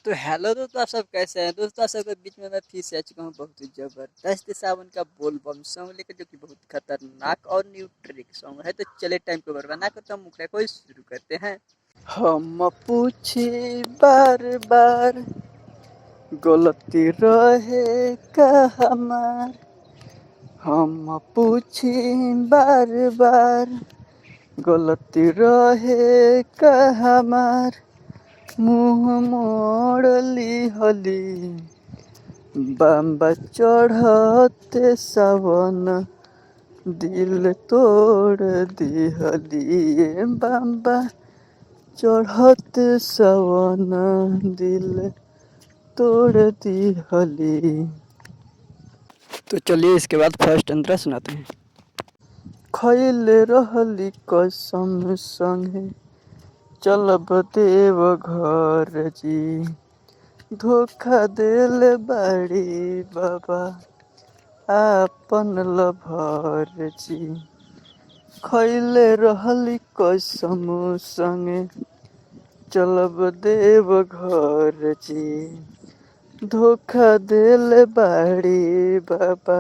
तो हेलो दोस्तों, आप सब कैसे हैं दोस्तों। आप सबके बीच में मैं फिर से आ चुका हूँ बहुत ही जबरदस्त सावन का बोल बम सॉन्ग लेकर, जो कि बहुत खतरनाक और न्यू ट्रिक सॉन्ग है। तो चले टाइम को बर्बाद ना करता हूँ, मुखड़ा को शुरू करते हैं। हम पूछी बार बार गलती रहे का हमार। हम पूछी बार बार गलती रहे का हमार। मुँह मोड़ ली हली बाबा चढ़ते सावन, दिल तोड़ दिहली बाबा चढ़ते सावन, दिल तोड़ दिहली। तो चलिए इसके बाद फर्स्ट अंतरा सुनाते हैं। खैले रहली कसम संगे चलब देव घर जी, धोखा देल बाड़ी बाबा आपन लभर जी। खैले रहली कसम संगे चलब देव घर जी, धोखा देल बाड़ी बाबा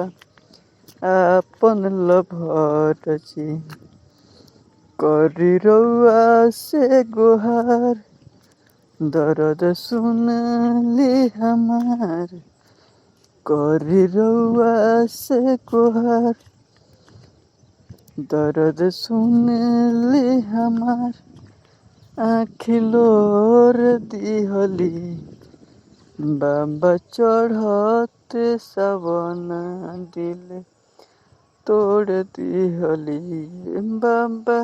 आपन लभर जी। करी रउआ से गुहार, दर्द सुन ली हमार। करी रउआ से गुहार, दर्द सुन ली हमार। आँखिलोर दिहली बाबा चढ़ते सावन, दिल तोड़ दिहली बाबा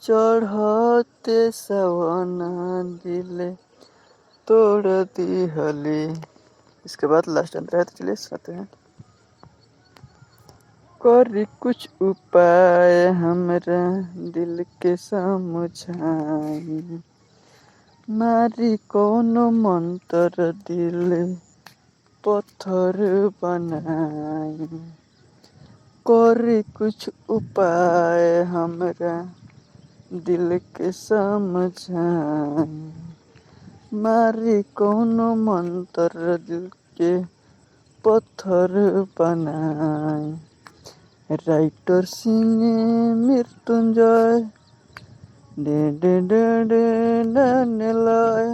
चढ़ते सावन, दिल तोड़ दिहली। इसके बाद लास्ट अंतर है, तो चलिए सुनते हैं। करी कुछ उपाय हमरा दिल के समझाई, मारी कोनो मंत्र दिल पत्थर बनाई। करी कुछ उपाय हमरा दिल के समझाई, मारी कोनो मंत्र दिल के पत्थर बनाई। Writer Singh Mrityunjay day day day day day लय।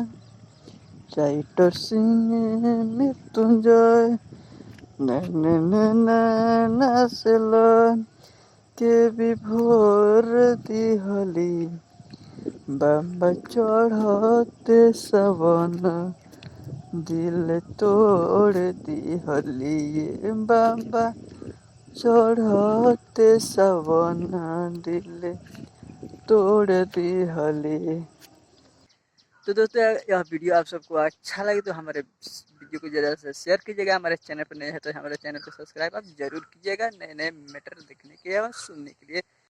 राइटर सिंह मृत्युंजय से लय के विभोर दिहली बाबा चढ़ते सावन, दिल तोड़ दिहली बाबा चढ़ते सावन, दिल तोड़ दिहली। तो दोस्तों, यह वीडियो आप सबको अच्छा लगे तो हमारे वीडियो को ज़्यादा से शेयर कीजिएगा। हमारे चैनल पर नए हैं तो हमारे चैनल को सब्सक्राइब आप जरूर कीजिएगा, नए नए मैटर देखने के लिए और सुनने के लिए।